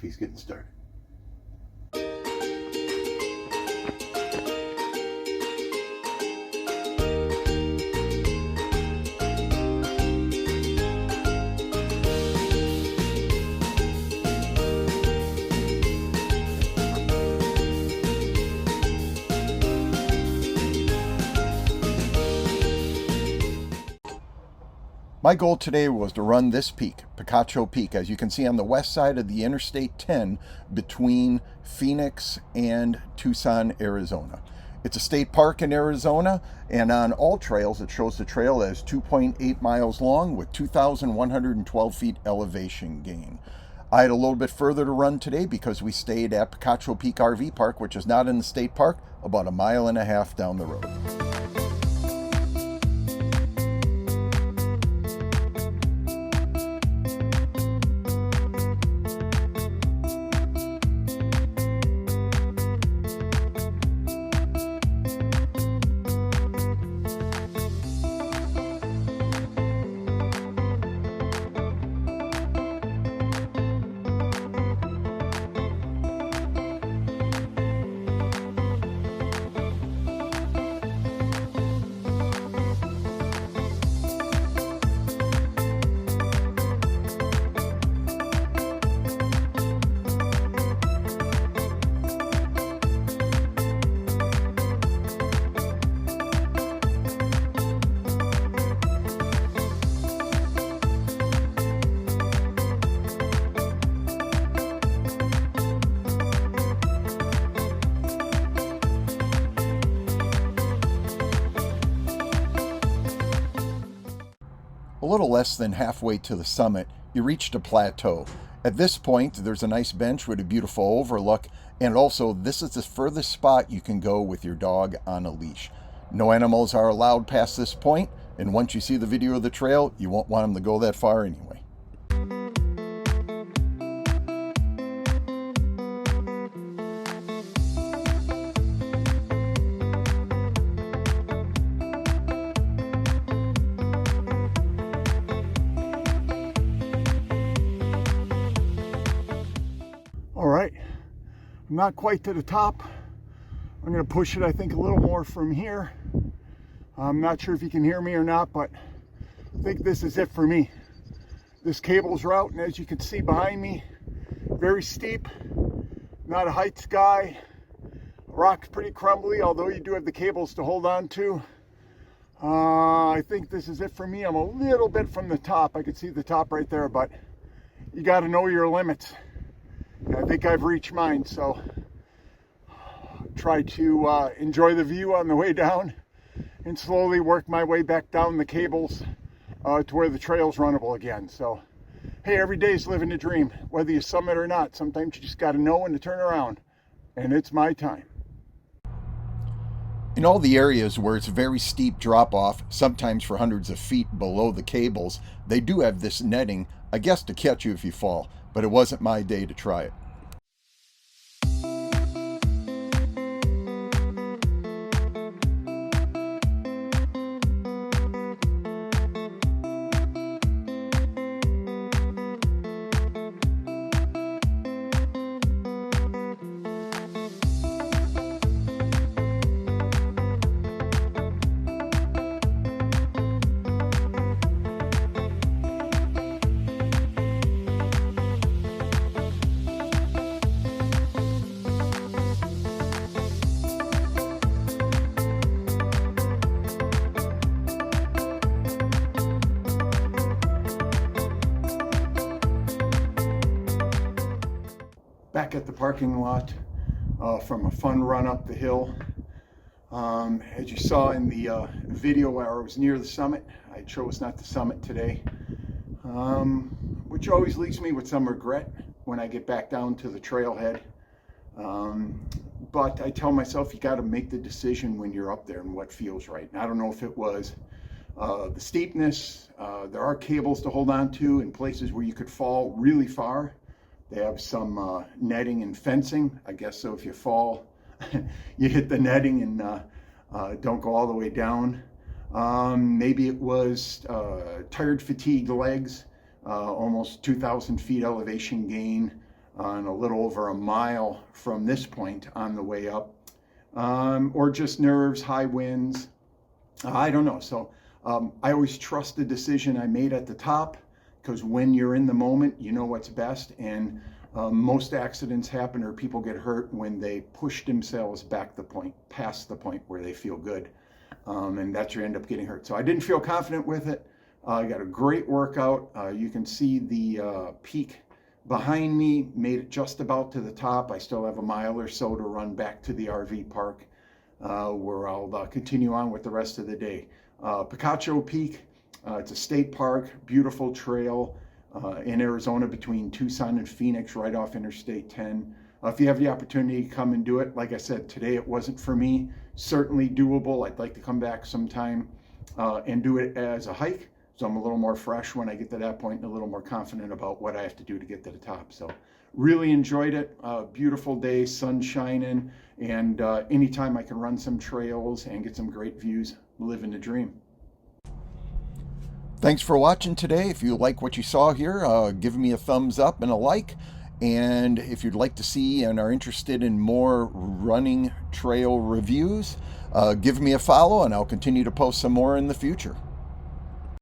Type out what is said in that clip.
Coffee's getting started. My goal today was to run this peak, Picacho Peak, as you can see on the west side of the Interstate 10 between Phoenix and Tucson, Arizona. It's a state park in Arizona, and on all trails it shows the trail as 2.8 miles long with 2,112 feet elevation gain. I had a little bit further to run today because we stayed at Picacho Peak RV Park, which is not in the state park, about a mile and a half down the road. A little less than halfway to the summit, you reached a plateau. At this point, there's a nice bench with a beautiful overlook, and also this is the furthest spot you can go with your dog on a leash. No animals are allowed past this point, and once you see the video of the trail, you won't want them to go that far anyway. All right, I'm not quite to the top. I'm going to push it, I think, a little more from here. I'm not sure if you can hear me or not, but I think this is it for me. This cable's route, and as you can see behind me, very steep, not a heights guy. Rock's pretty crumbly, although you do have the cables to hold on to. I think this is it for me. I'm a little bit from the top. I can see the top right there, but you got to know your limits. I think I've reached mine, so try to enjoy the view on the way down and slowly work my way back down the cables to where the trail's runnable again. So, hey, every day's living a dream, whether you summit or not. Sometimes you just got to know when to turn around, and it's my time. In all the areas where it's very steep drop off, sometimes for hundreds of feet below the cables, they do have this netting, I guess to catch you if you fall, but it wasn't my day to try it. Back at the parking lot from a fun run up the hill. As you saw in the video where I was near the summit, I chose not to summit today, which always leaves me with some regret when I get back down to the trailhead. But I tell myself you got to make the decision when you're up there and what feels right. And I don't know if it was the steepness. There are cables to hold on to in places where you could fall really far. They have some netting and fencing, I guess, so if you fall, you hit the netting and don't go all the way down. Maybe it was tired, fatigued legs, almost 2,000 feet elevation gain. and a little over a mile from this point on the way up, or just nerves, high winds. I don't know. So I always trust the decision I made at the top, because when you're in the moment, you know what's best. And most accidents happen or people get hurt when they push themselves back the point, past the point where they feel good. And that's where you end up getting hurt. So I didn't feel confident with it. I got a great workout. You can see the peak behind me, made it just about to the top. I still have a mile or so to run back to the RV park, where I'll continue on with the rest of the day. Picacho Peak, it's a state park, beautiful trail in Arizona between Tucson and Phoenix, right off Interstate 10. If you have the opportunity, come and do it. Like I said, today it wasn't for me. Certainly doable. I'd like to come back sometime and do it as a hike, so I'm a little more fresh when I get to that point and a little more confident about what I have to do to get to the top. So really enjoyed it. Beautiful day, sun shining, and anytime I can run some trails and get some great views, living the dream. Thanks for watching today. If you like what you saw here, give me a thumbs up and a like. And if you'd like to see and are interested in more running trail reviews, give me a follow and I'll continue to post some more in the future.